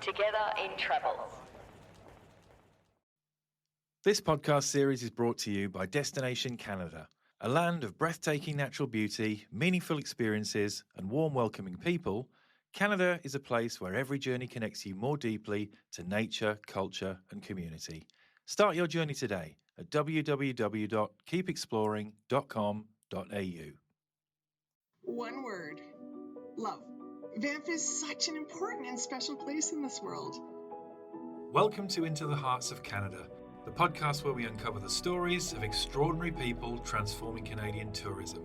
Together in Travels. This podcast series is brought to you by Destination Canada, a land of breathtaking natural beauty, meaningful experiences, and warm, welcoming people. Canada is a place where every journey connects you more deeply to nature, culture, and community. Start your journey today at www.keepexploring.com.au. One word: love. Banff is such an important and special place in this world. Welcome to Into the Hearts of Canada, the podcast where we uncover the stories of extraordinary people transforming Canadian tourism.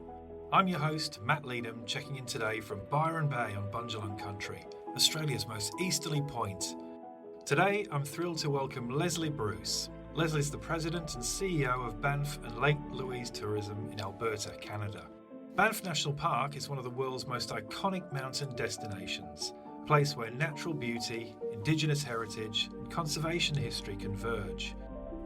I'm your host, Matt Leedham, checking in today from Byron Bay on Bundjalung Country, Australia's most easterly point. Today, I'm thrilled to welcome Leslie Bruce. Leslie's the President and CEO of Banff and Lake Louise Tourism in Alberta, Canada. Banff National Park is one of the world's most iconic mountain destinations, a place where natural beauty, Indigenous heritage and conservation history converge.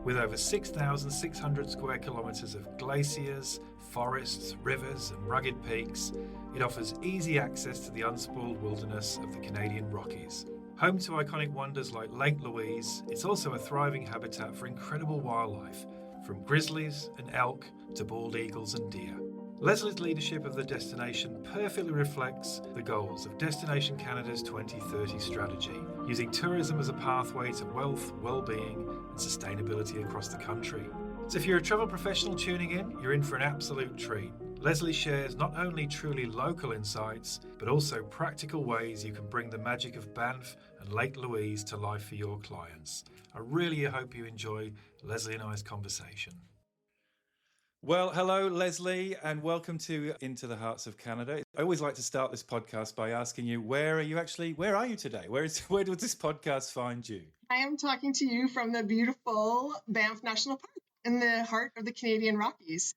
With over 6,600 square kilometres of glaciers, forests, rivers and rugged peaks, it offers easy access to the unspoiled wilderness of the Canadian Rockies. Home to iconic wonders like Lake Louise, it's also a thriving habitat for incredible wildlife, from grizzlies and elk to bald eagles and deer. Leslie's leadership of the destination perfectly reflects the goals of Destination Canada's 2030 strategy, using tourism as a pathway to wealth, well-being and sustainability across the country. So if you're a travel professional tuning in, you're in for an absolute treat. Leslie shares not only truly local insights, but also practical ways you can bring the magic of Banff and Lake Louise to life for your clients. I really hope you enjoy Leslie and I's conversation. Well, hello, Leslie, and welcome to Into the Hearts of Canada. I always like to start this podcast by asking you, where are you today? Where does this podcast find you? I am talking to you from the beautiful Banff National Park in the heart of the Canadian Rockies.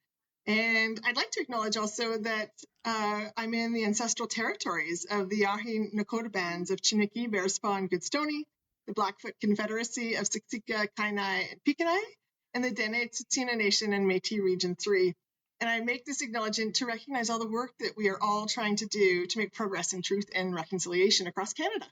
And I'd like to acknowledge also that I'm in the ancestral territories of the Yahi Nakota bands of Chiniki, Bearspaw, and Goodstoney, the Blackfoot Confederacy of Siksika, Kainai, and Pikanai, and the Dene Tsuut'ina Nation in Métis Region 3. And I make this acknowledgement to recognize all the work that we are all trying to do to make progress in truth and reconciliation across Canada.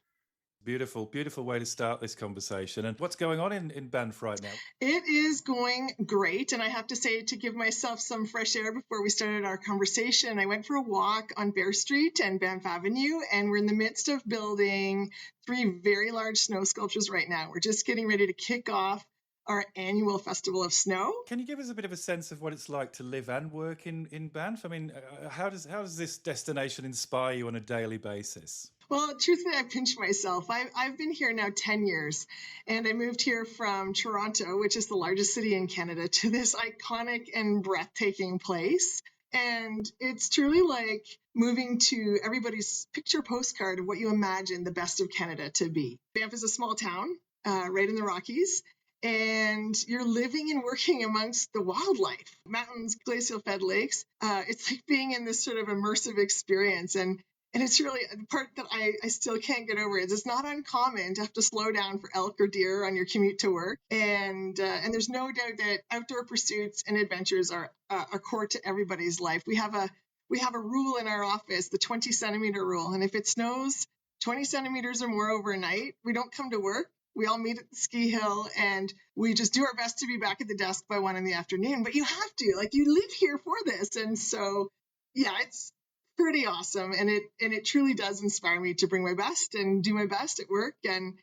Beautiful, beautiful way to start this conversation. And what's going on in Banff right now? It is going great. And I have to say, to give myself some fresh air before we started our conversation, I went for a walk on Bear Street and Banff Avenue, and we're in the midst of building 3 very large snow sculptures right now. We're just getting ready to kick off our annual Festival of Snow. Can you give us a bit of a sense of what it's like to live and work in Banff? I mean, how does this destination inspire you on a daily basis? Well, truthfully, I pinch myself. I've been here now 10 years, and I moved here from Toronto, which is the largest city in Canada, to this iconic and breathtaking place. And it's truly like moving to everybody's picture postcard of what you imagine the best of Canada to be. Banff is a small town right in the Rockies, and you're living and working amongst the wildlife, mountains, glacial-fed lakes. It's like being in this sort of immersive experience. And it's really the part that I still can't get over is it's not uncommon to have to slow down for elk or deer on your commute to work. And there's no doubt that outdoor pursuits and adventures are core to everybody's life. We have a rule in our office, the 20 centimeter rule. And if it snows 20 centimeters or more overnight, we don't come to work. We all meet at the ski hill and we just do our best to be back at the desk by 1 p.m. But you have to, you live here for this. And so, yeah, it's pretty awesome. And it truly does inspire me to bring my best and do my best at work. And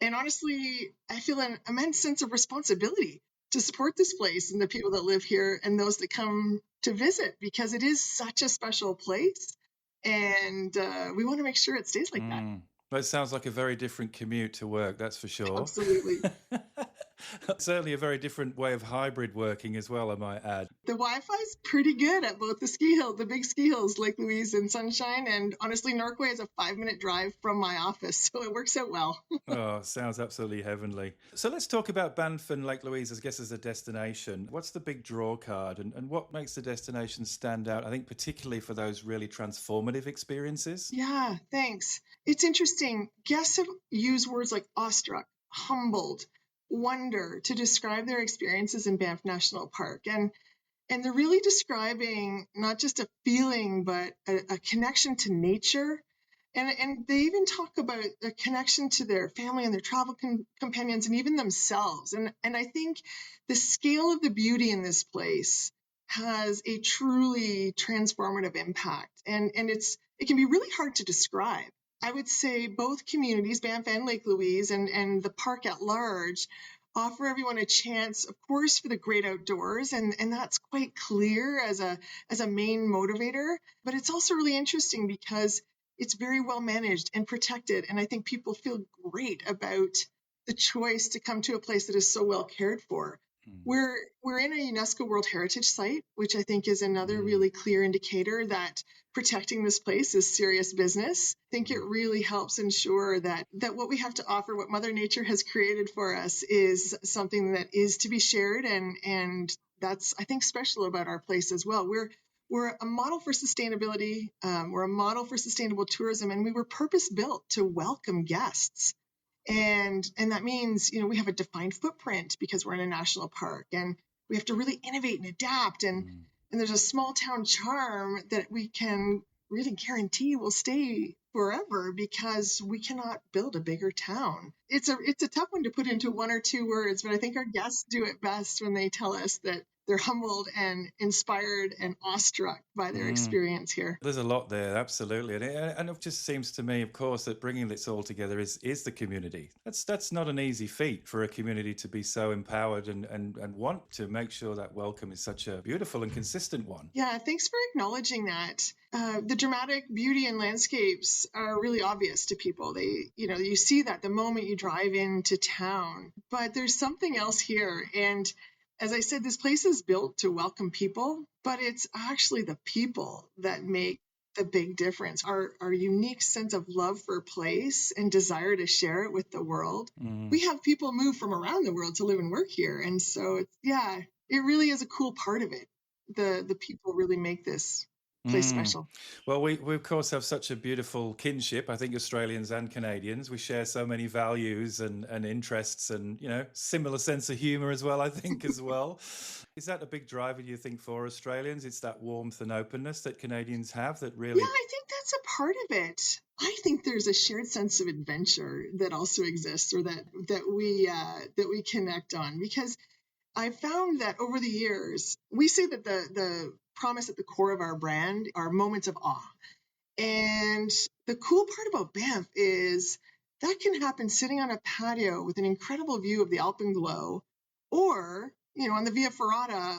honestly, I feel an immense sense of responsibility to support this place and the people that live here and those that come to visit, because it is such a special place. And we want to make sure it stays like that. Well, it sounds like a very different commute to work, that's for sure. Absolutely. Certainly a very different way of hybrid working as well, I might add. The Wi-Fi is pretty good at both the ski hill, the big ski hills, Lake Louise and Sunshine. And honestly, Norquay is a 5-minute drive from my office, so it works out well. Oh, sounds absolutely heavenly. So let's talk about Banff and Lake Louise, I guess, as a destination. What's the big draw card and what makes the destination stand out, I think, particularly for those really transformative experiences? Yeah, thanks. It's interesting. Guests have used words like awestruck, humbled, wonder to describe their experiences in Banff National Park. And they're really describing not just a feeling, but a connection to nature And they even talk about a connection to their family and their travel companions and even themselves. And I think the scale of the beauty in this place has a truly transformative impact. And it can be really hard to describe. I would say both communities, Banff and Lake Louise, and the park at large, offer everyone a chance, of course, for the great outdoors, and that's quite clear as a main motivator. But it's also really interesting because it's very well managed and protected, and I think people feel great about the choice to come to a place that is so well cared for. We're in a UNESCO World Heritage Site, which I think is another really clear indicator that protecting this place is serious business. I think it really helps ensure that what we have to offer, what Mother Nature has created for us, is something that is to be shared, and that's, I think, special about our place as well. We're a model for sustainability. We're a model for sustainable tourism, and we were purpose built to welcome guests. And that means, we have a defined footprint because we're in a national park, and we have to really innovate and adapt. And there's a small town charm that we can really guarantee will stay forever because we cannot build a bigger town. It's a tough one to put into one or two words, but I think our guests do it best when they tell us that they're humbled and inspired and awestruck by their experience here. There's a lot there, absolutely. And it just seems to me, of course, that bringing this all together is the community. That's not an easy feat for a community to be so empowered and want to make sure that welcome is such a beautiful and consistent one. Yeah, thanks for acknowledging that. The dramatic beauty in landscapes are really obvious to people. You see that the moment you drive into town, but there's something else here. And as I said, this place is built to welcome people, but it's actually the people that make the big difference. Our unique sense of love for a place and desire to share it with the world. We have people move from around the world to live and work here. And so, it really is a cool part of it. The people really make this place special. Well, we of course have such a beautiful kinship. I think Australians and Canadians, we share so many values and interests and, similar sense of humour as well, I think, as well. Is that a big driver, do you think, for Australians? It's that warmth and openness that Canadians have that really... Yeah, I think that's a part of it. I think there's a shared sense of adventure that also exists, or that we connect on, because I found that over the years, we say that the promise at the core of our brand are moments of awe. And the cool part about Banff is that can happen sitting on a patio with an incredible view of the Alpenglow, or, on the Via Ferrata,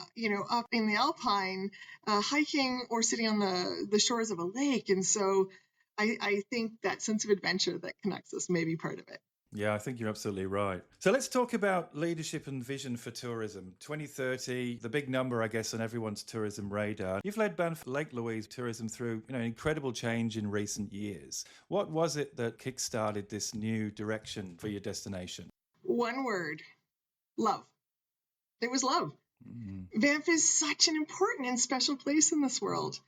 up in the Alpine, hiking, or sitting on the shores of a lake. And so I think that sense of adventure that connects us may be part of it. Yeah, I think you're absolutely right. So let's talk about leadership and vision for tourism. 2030, the big number, I guess, on everyone's tourism radar. You've led Banff Lake Louise Tourism through, incredible change in recent years. What was it that kickstarted this new direction for your destination? One word: love. It was love. Banff is such an important and special place in this world.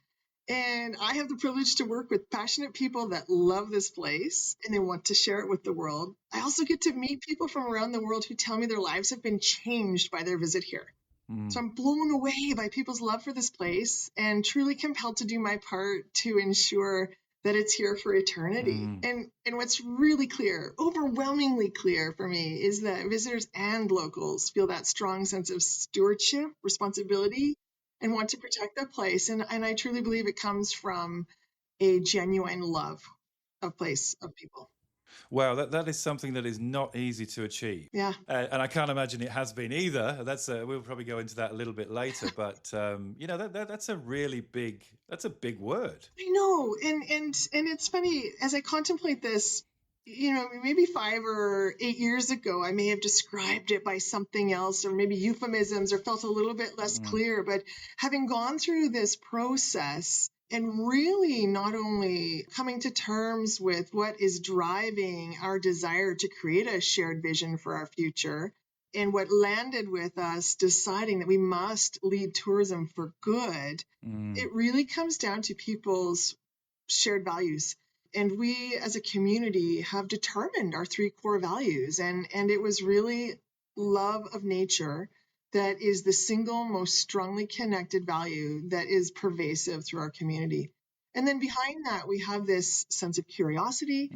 And I have the privilege to work with passionate people that love this place and they want to share it with the world. I also get to meet people from around the world who tell me their lives have been changed by their visit here. So I'm blown away by people's love for this place and truly compelled to do my part to ensure that it's here for eternity. And what's really clear, overwhelmingly clear for me, is that visitors and locals feel that strong sense of stewardship, responsibility, and want to protect the place. And I truly believe it comes from a genuine love of place, of people. Wow, that is something that is not easy to achieve. Yeah. And I can't imagine it has been either. We'll probably go into that a little bit later. But, that's a really big word. I know. And it's funny, as I contemplate this, maybe 5 or 8 years ago, I may have described it by something else, or maybe euphemisms, or felt a little bit less clear. But having gone through this process and really not only coming to terms with what is driving our desire to create a shared vision for our future, and what landed with us deciding that we must lead tourism for good, it really comes down to people's shared values. And we as a community have determined our 3 core values. And it was really love of nature that is the single most strongly connected value that is pervasive through our community. And then behind that, we have this sense of curiosity,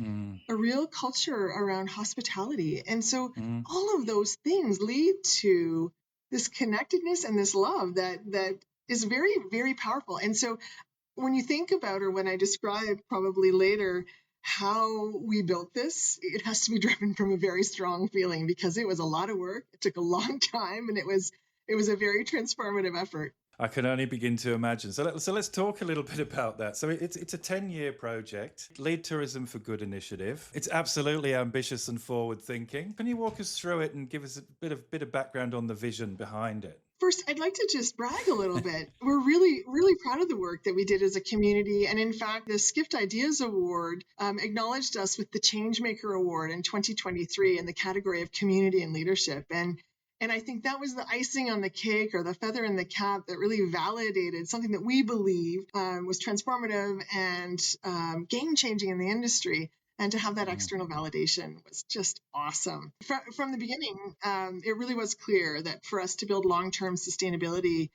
a real culture around hospitality. And so all of those things lead to this connectedness and this love that is very, very powerful. And so when you think about, or when I describe probably later how we built this, it has to be driven from a very strong feeling, because it was a lot of work. It took a long time, and it was a very transformative effort. I can only begin to imagine. So let's talk a little bit about that. So it's a 10-year project, Lead Tourism for Good initiative. It's absolutely ambitious and forward-thinking. Can you walk us through it and give us a bit of background on the vision behind it? First, I'd like to just brag a little bit. We're really, really proud of the work that we did as a community. And in fact, the Skift Ideas Award acknowledged us with the Changemaker Award in 2023 in the category of community and leadership. And I think that was the icing on the cake, or the feather in the cap, that really validated something that we believe was transformative and game-changing in the industry. And to have that external validation was just awesome. From the beginning, it really was clear that for us to build long-term sustainability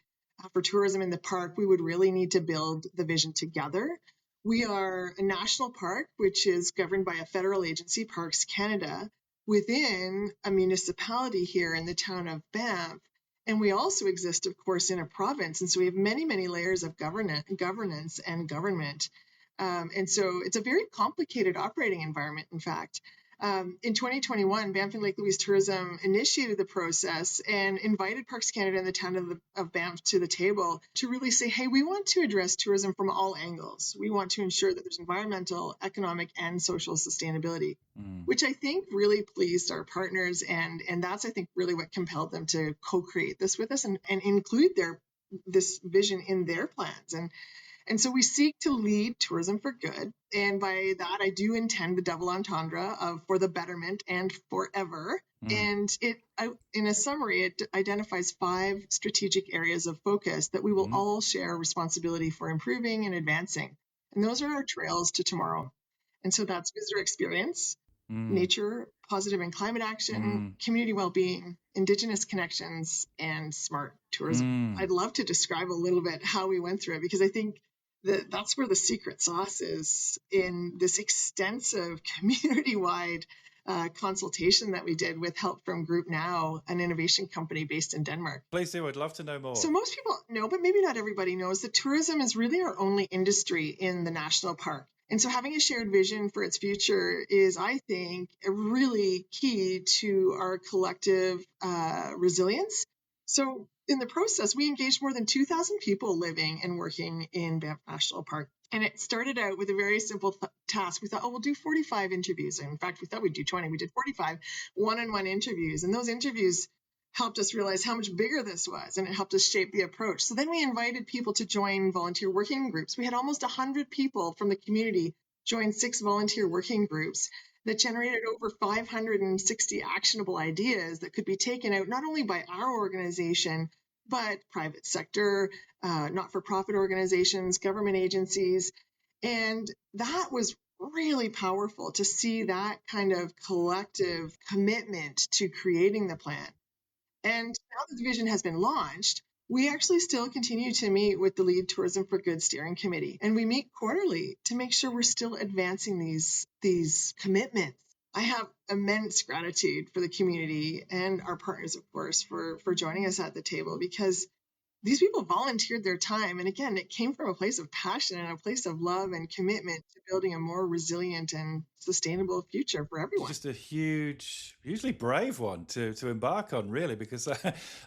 for tourism in the park, we would really need to build the vision together. We are a national park, which is governed by a federal agency, Parks Canada, within a municipality here in the town of Banff. And we also exist, of course, in a province. And so we have many, many layers of governance and government. And so it's a very complicated operating environment, in fact. In 2021, Banff Lake Louise Tourism initiated the process and invited Parks Canada and the town of Banff to the table to really say, hey, we want to address tourism from all angles. We want to ensure that there's environmental, economic, and social sustainability, which I think really pleased our partners. And that's, I think, really what compelled them to co-create this with us and include this vision in their plans. And so we seek to lead tourism for good. And by that, I do intend the double entendre of for the betterment and forever. And in a summary, it identifies 5 strategic areas of focus that we will all share responsibility for improving and advancing. And those are our trails to tomorrow. And so that's visitor experience, nature, positive and climate action, community well-being, Indigenous connections, and smart tourism. I'd love to describe a little bit how we went through it, because I think that's where the secret sauce is in this extensive community-wide consultation that we did with help from Group Now, an innovation company based in Denmark. Please do. I'd love to know more. So most people know, but maybe not everybody knows, that tourism is really our only industry in the national park. And so having a shared vision for its future is, I think, really key to our collective resilience. So in the process, we engaged more than 2,000 people living and working in Banff National Park. And it started out with a very simple task. We thought, we'll do 45 interviews. In fact, we thought we'd do 20. We did 45 one-on-one interviews. And those interviews helped us realize how much bigger this was, and it helped us shape the approach. So then we invited people to join volunteer working groups. We had almost 100 people from the community join 6 volunteer working groups that generated over 560 actionable ideas that could be taken out not only by our organization, but private sector, not-for-profit organizations, government agencies. And that was really powerful to see that kind of collective commitment to creating the plan. And now that the vision has been launched, we actually still continue to meet with the Lead Tourism for Good Steering Committee, and we meet quarterly to make sure we're still advancing these commitments. I have immense gratitude for the community and our partners, of course, for joining us at the table, because these people volunteered their time. And again, it came from a place of passion and a place of love and commitment to building a more resilient and sustainable future for everyone. Just a hugely brave one to embark on, really, because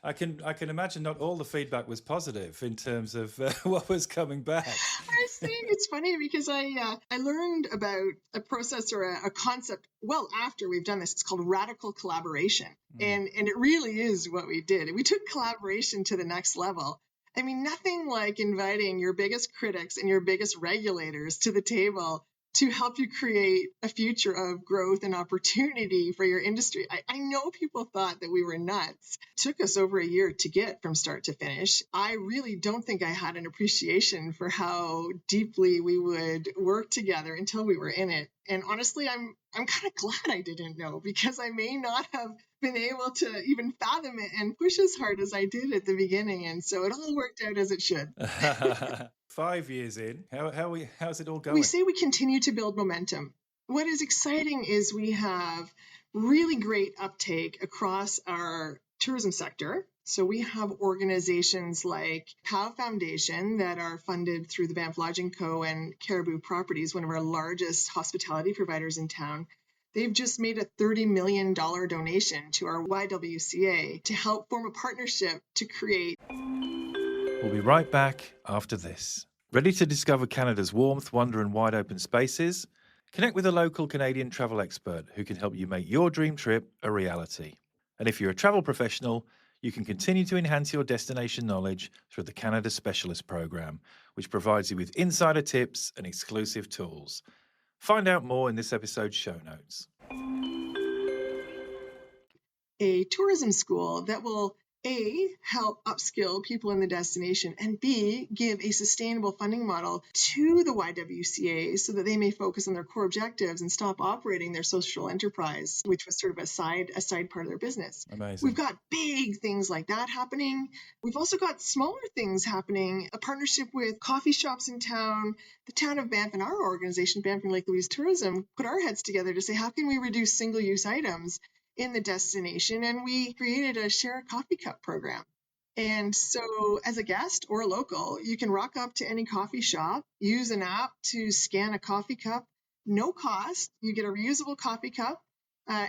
I can imagine not all the feedback was positive in terms of what was coming back. I see. It's funny because I learned about a process or a concept well after we've done this. It's called radical collaboration. And it really is what we did. We took collaboration to the next level. I mean, nothing like inviting your biggest critics and your biggest regulators to the table to help you create a future of growth and opportunity for your industry. I know people thought that we were nuts. It took us over a year to get from start to finish. I really don't think I had an appreciation for how deeply we would work together until we were in it. And honestly, I'm kind of glad I didn't know, because I may not have been able to even fathom it and push as hard as I did at the beginning. And so it all worked out as it should. 5 years in. How's it all going? We say we continue to build momentum. What is exciting is we have really great uptake across our tourism sector. So we have organizations like POW Foundation that are funded through the Banff Lodging Co. and Caribou Properties, one of our largest hospitality providers in town. They've just made a $30 million donation to our YWCA to help form a partnership to create. We'll be right back after this. Ready to discover Canada's warmth, wonder and wide open spaces? Connect with a local Canadian travel expert who can help you make your dream trip a reality. And if you're a travel professional, you can continue to enhance your destination knowledge through the Canada Specialist Program, which provides you with insider tips and exclusive tools. Find out more in this episode's show notes. A tourism school that will A, help upskill people in the destination, and B, give a sustainable funding model to the YWCA so that they may focus on their core objectives and stop operating their social enterprise, which was sort of a side part of their business. Amazing. We've got big things like that happening. We've also got smaller things happening, a partnership with coffee shops in town. The town of Banff and our organization, Banff Lake Louise Tourism, put our heads together to say, how can we reduce single-use items in the destination? And we created a share a coffee cup program. And so as a guest or a local, you can rock up to any coffee shop, use an app to scan a coffee cup, no cost. You get a reusable coffee cup,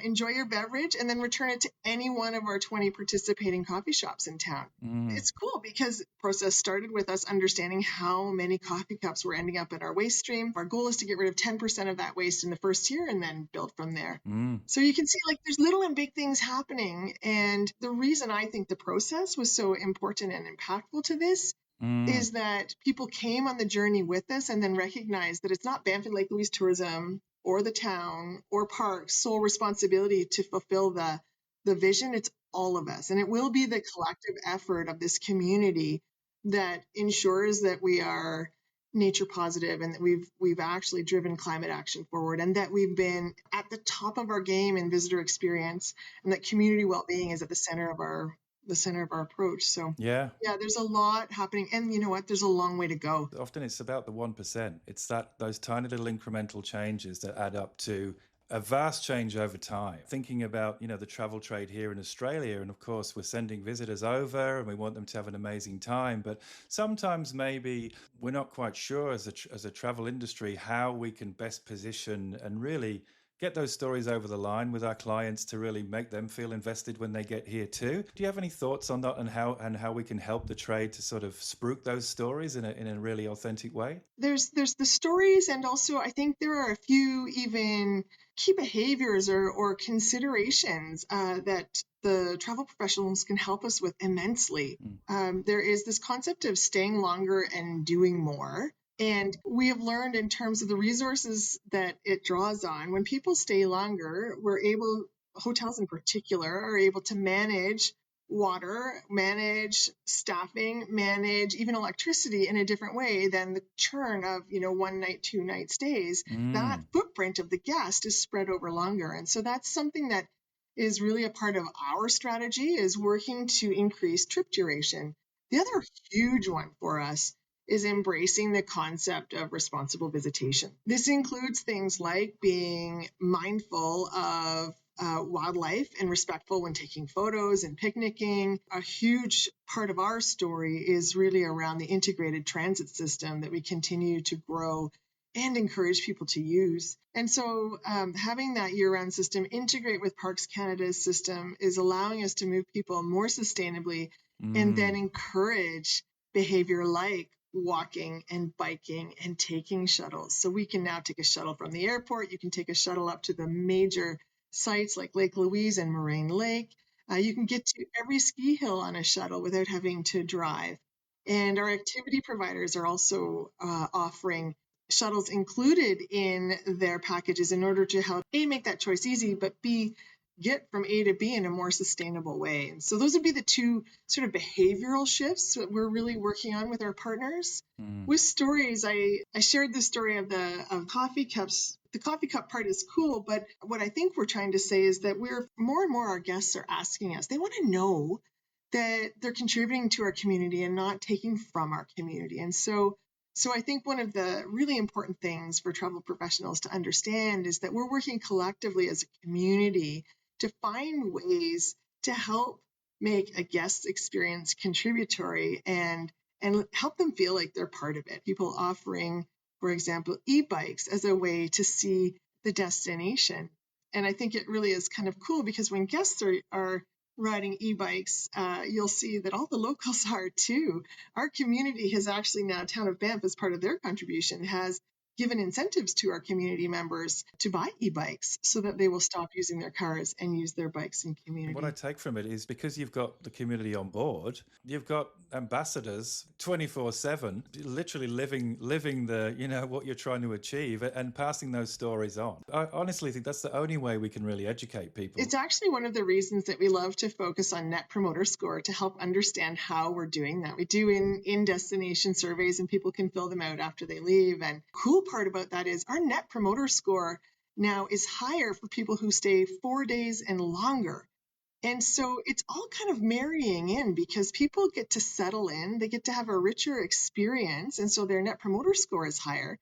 enjoy your beverage, and then return it to any one of our 20 participating coffee shops in town. It's cool because the process started with us understanding how many coffee cups were ending up in our waste stream. Our goal is to get rid of 10% of that waste in the first year and then build from there. So you can see there's little and big things happening. And the reason I think the process was so important and impactful to this is that people came on the journey with us and then recognized that it's not Banff Lake Louise Tourism or the town or parks' sole responsibility to fulfill the vision. It's all of us. And it will be the collective effort of this community that ensures that we are nature positive and that we've actually driven climate action forward and that we've been at the top of our game in visitor experience and that community well-being is at the center of our approach. So yeah, there's a lot happening. And you know what? There's a long way to go. Often it's about the 1%. It's those tiny little incremental changes that add up to a vast change over time. Thinking about, the travel trade here in Australia, and of course we're sending visitors over and we want them to have an amazing time, but sometimes maybe we're not quite sure as a travel industry how we can best position and really get those stories over the line with our clients to really make them feel invested when they get here too. Do you have any thoughts on that and how we can help the trade to sort of spruik those stories in a really authentic way? There's the stories, and also I think there are a few even key behaviors or considerations that the travel professionals can help us with immensely. There is this concept of staying longer and doing more. And we have learned in terms of the resources that it draws on, when people stay longer, hotels in particular, are able to manage water, manage staffing, manage even electricity in a different way than the churn of, 1 night, 2 night stays. That footprint of the guest is spread over longer. And so that's something that is really a part of our strategy, is working to increase trip duration. The other huge one for us is embracing the concept of responsible visitation. This includes things like being mindful of wildlife and respectful when taking photos and picnicking. A huge part of our story is really around the integrated transit system that we continue to grow and encourage people to use. And so having that year-round system integrate with Parks Canada's system is allowing us to move people more sustainably and then encourage behavior like walking and biking and taking shuttles. So we can now take a shuttle from the airport. You can take a shuttle up to the major sites like Lake Louise and Moraine Lake. You can get to every ski hill on a shuttle without having to drive. And our activity providers are also offering shuttles included in their packages in order to help A, make that choice easy, but B, get from A to B in a more sustainable way. And so those would be the two sort of behavioral shifts that we're really working on with our partners. With stories, I shared the story of coffee cups. The coffee cup part is cool, but what I think we're trying to say is that we're more and more our guests are asking us. They want to know that they're contributing to our community and not taking from our community. And so So I think one of the really important things for travel professionals to understand is that we're working collectively as a community to find ways to help make a guest experience contributory and help them feel like they're part of it. People offering, for example, e-bikes as a way to see the destination. And I think it really is kind of cool because when guests are riding e-bikes, you'll see that all the locals are too. Our community has actually now, Town of Banff, as part of their contribution, has given incentives to our community members to buy e-bikes so that they will stop using their cars and use their bikes in community. What I take from it is because you've got the community on board, you've got ambassadors 24/7, literally living the, what you're trying to achieve and passing those stories on. I honestly think that's the only way we can really educate people. It's actually one of the reasons that we love to focus on Net Promoter Score to help understand how we're doing that. We do in destination surveys and people can fill them out after they leave. And cool part about that is our Net Promoter Score now is higher for people who stay 4 days and longer. And so it's all kind of marrying in because people get to settle in, they get to have a richer experience. And so their Net Promoter Score is higher,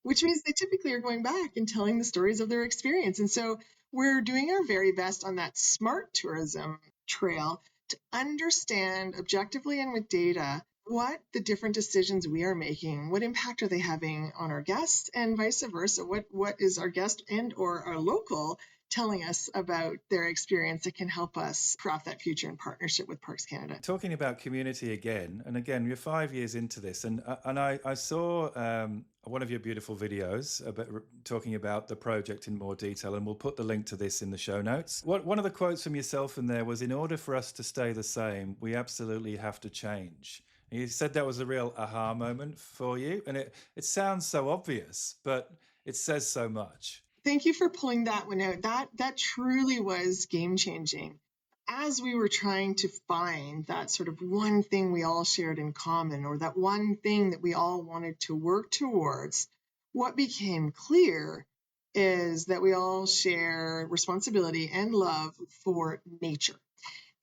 which means they typically are going back and telling the stories of their experience. And so we're doing our very best on that smart tourism trail to understand objectively and with data what the different decisions we are making, what impact are they having on our guests, and vice versa. What is our guest and or our local telling us about their experience that can help us craft that future in partnership with Parks Canada. Talking about community again, and again, you're 5 years into this, and I saw one of your beautiful videos about talking about the project in more detail, and we'll put the link to this in the show notes. One of the quotes from yourself in there was, "In order for us to stay the same, we absolutely have to change." And you said that was a real aha moment for you, and it sounds so obvious, but it says so much. Thank you for pulling that one out. That truly was game-changing. As we were trying to find that sort of one thing we all shared in common, or that one thing that we all wanted to work towards, what became clear is that we all share responsibility and love for nature.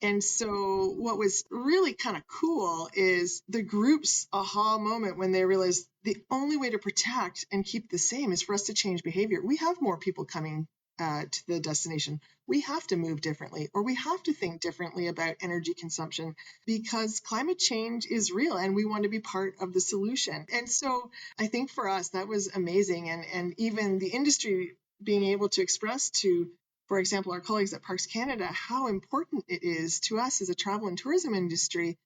And so what was really kind of cool is the group's aha moment when they realized the only way to protect and keep the same is for us to change behavior. We have more people coming to the destination. We have to move differently, or we have to think differently about energy consumption because climate change is real and we want to be part of the solution. And so I think for us, that was amazing. And even the industry being able to express to, for example, our colleagues at Parks Canada, how important it is to us as a travel and tourism industry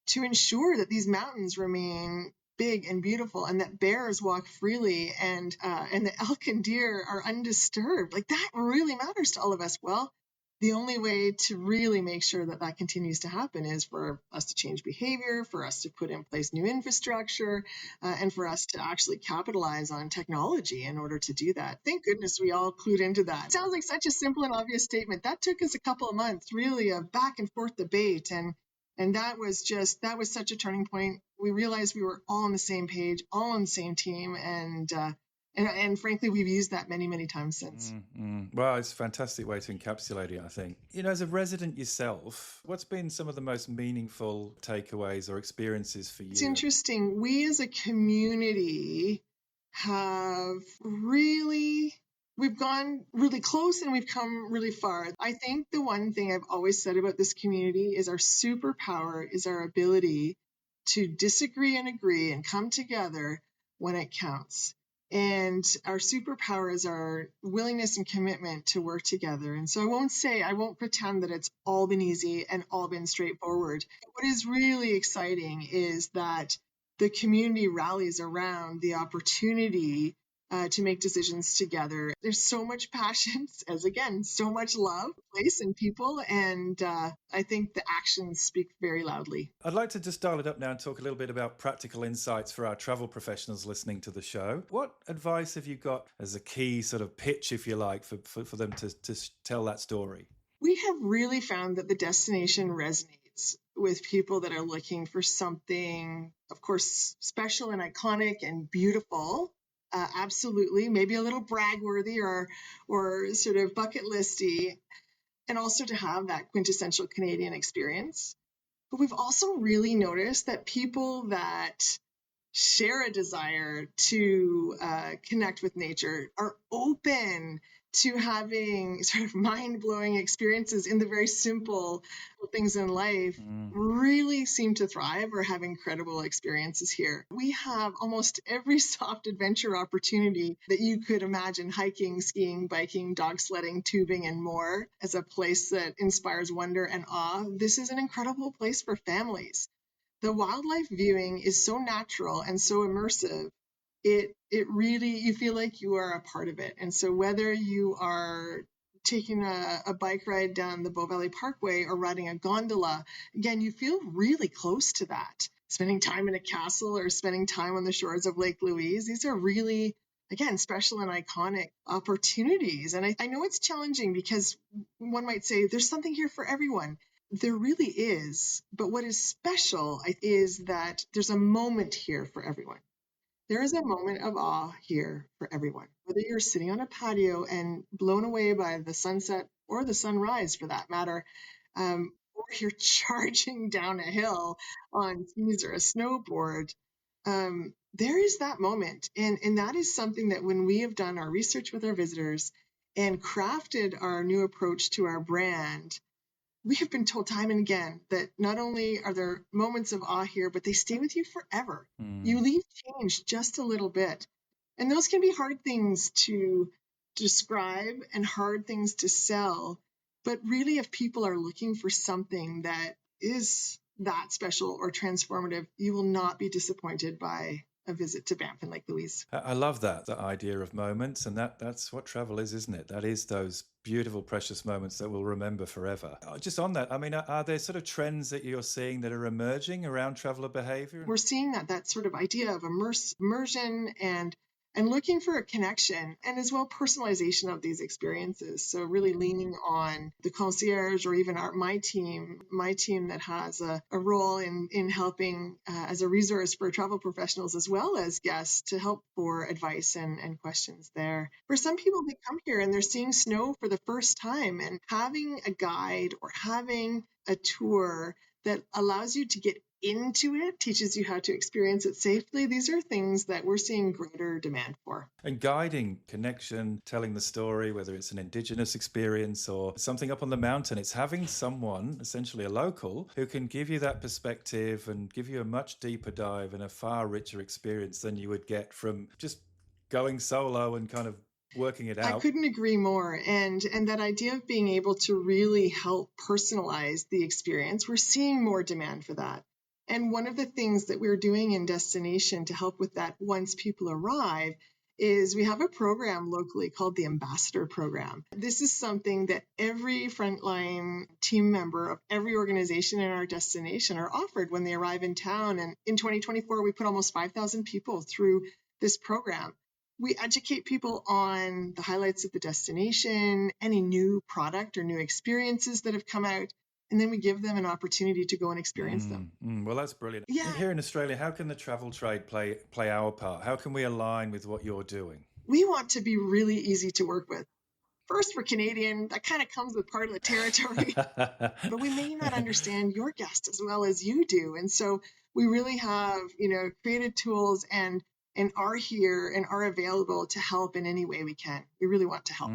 to ensure that these mountains remain big and beautiful and that bears walk freely and the elk and deer are undisturbed. Like that really matters to all of us. Well, the only way to really make sure that that continues to happen is for us to change behavior, for us to put in place new infrastructure, and for us to actually capitalize on technology in order to do that. Thank goodness we all clued into that. It sounds like such a simple and obvious statement. That took us a couple of months, really a back and forth debate. And that was such a turning point. We realized we were all on the same page, all on the same team, and frankly, we've used that many, many times since. Well, it's a fantastic way to encapsulate it, I think. As a resident yourself, what's been some of the most meaningful takeaways or experiences for you? It's interesting. We as a community we've gone really close and we've come really far. I think the one thing I've always said about this community is our superpower is our ability to disagree and agree and come together when it counts. And our superpower is our willingness and commitment to work together. And so I won't pretend that it's all been easy and all been straightforward. What is really exciting is that the community rallies around the opportunity to make decisions together. There's so much passion, so much love, place, and people. And I think the actions speak very loudly. I'd like to just dial it up now and talk a little bit about practical insights for our travel professionals listening to the show. What advice have you got as a key sort of pitch, if you like, for them to tell that story? We have really found that the destination resonates with people that are looking for something, of course, special and iconic and beautiful. Absolutely, maybe a little brag-worthy or sort of bucket listy, and also to have that quintessential Canadian experience. But we've also really noticed that people that share a desire to connect with nature, are open to having sort of mind-blowing experiences in the very simple things in life, really seem to thrive or have incredible experiences here. We have almost every soft adventure opportunity that you could imagine: hiking, skiing, biking, dog sledding, tubing, and more, as a place that inspires wonder and awe. This is an incredible place for families. The wildlife viewing is so natural and so immersive. It really, you feel like you are a part of it. And so whether you are taking a bike ride down the Bow Valley Parkway or riding a gondola, again, you feel really close to that. Spending time in a castle or spending time on the shores of Lake Louise, these are really, again, special and iconic opportunities. And I know it's challenging because one might say there's something here for everyone. There really is. But what is special is that there's a moment here for everyone. There is a moment of awe here for everyone, whether you're sitting on a patio and blown away by the sunset or the sunrise for that matter, or you're charging down a hill on skis or a snowboard. There is that moment. And that is something that when we have done our research with our visitors and crafted our new approach to our brand, we have been told time and again that not only are there moments of awe here, but they stay with you forever. You leave changed just a little bit. And those can be hard things to describe and hard things to sell. But really, if people are looking for something that is that special or transformative, you will not be disappointed by a visit to Banff and Lake Louise. I love that idea of moments, and that's what travel is, isn't it? That is those beautiful, precious moments that we'll remember forever. Just on that, I mean, are there sort of trends that you're seeing that are emerging around traveler behavior? We're seeing that sort of idea of immersion and looking for a connection, and as well personalization of these experiences. So really leaning on the concierge or even my team that has a role in helping as a resource for travel professionals as well as guests to help for advice and questions there. For some people, they come here and they're seeing snow for the first time, and having a guide or having a tour that allows you to get into it, teaches you how to experience it safely. These are things that we're seeing greater demand for. And guiding, connection, telling the story, whether it's an Indigenous experience or something up on the mountain, it's having someone, essentially a local, who can give you that perspective and give you a much deeper dive and a far richer experience than you would get from just going solo and kind of working it out. I couldn't agree more. And that idea of being able to really help personalize the experience, we're seeing more demand for that. And one of the things that we're doing in Destination to help with that once people arrive is we have a program locally called the Ambassador Program. This is something that every frontline team member of every organization in our destination are offered when they arrive in town. And in 2024, we put almost 5,000 people through this program. We educate people on the highlights of the destination, any new product or new experiences that have come out, and then we give them an opportunity to go and experience them. Well, that's brilliant. Yeah. Here in Australia, how can the travel trade play our part? How can we align with what you're doing? We want to be really easy to work with. First, we're Canadian. That kind of comes with part of the territory. But we may not understand your guest as well as you do. And so we really have, created tools and are here and are available to help in any way we can. We really want to help.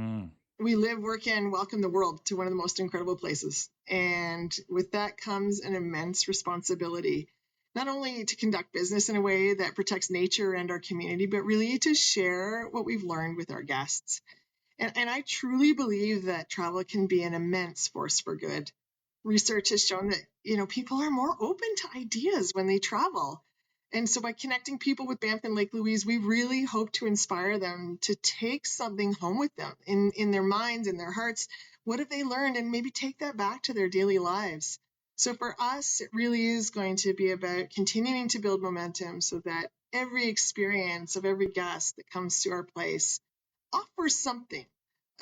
We live, work, and welcome the world to one of the most incredible places. And with that comes an immense responsibility, not only to conduct business in a way that protects nature and our community, but really to share what we've learned with our guests. And I truly believe that travel can be an immense force for good. Research has shown that, people are more open to ideas when they travel. And so by connecting people with Banff and Lake Louise, we really hope to inspire them to take something home with them in their minds, in their hearts. What have they learned? And maybe take that back to their daily lives. So for us, it really is going to be about continuing to build momentum so that every experience of every guest that comes to our place offers something,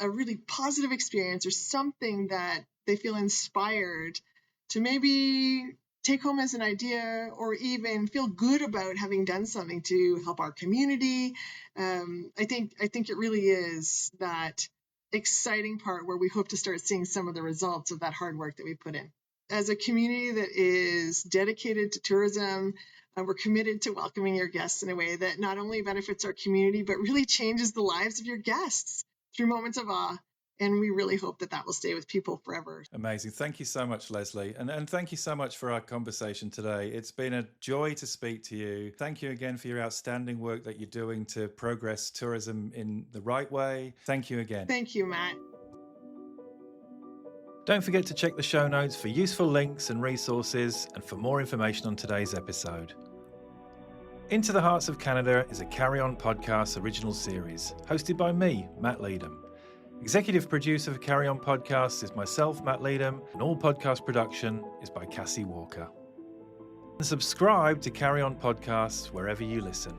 a really positive experience or something that they feel inspired to maybe take home as an idea or even feel good about having done something to help our community. I think it really is that exciting part where we hope to start seeing some of the results of that hard work that we put in. As a community that is dedicated to tourism, we're committed to welcoming your guests in a way that not only benefits our community, but really changes the lives of your guests through moments of awe. And we really hope that that will stay with people forever. Amazing. Thank you so much, Leslie. And thank you so much for our conversation today. It's been a joy to speak to you. Thank you again for your outstanding work that you're doing to progress tourism in the right way. Thank you again. Thank you, Matt. Don't forget to check the show notes for useful links and resources and for more information on today's episode. Into the Hearts of Canada is a Karryon podcast original series hosted by me, Matt Leedham. Executive producer for Karryon Podcasts is myself, Matt Leedham, and all podcast production is by Cassie Walker. And subscribe to Karryon Podcasts wherever you listen.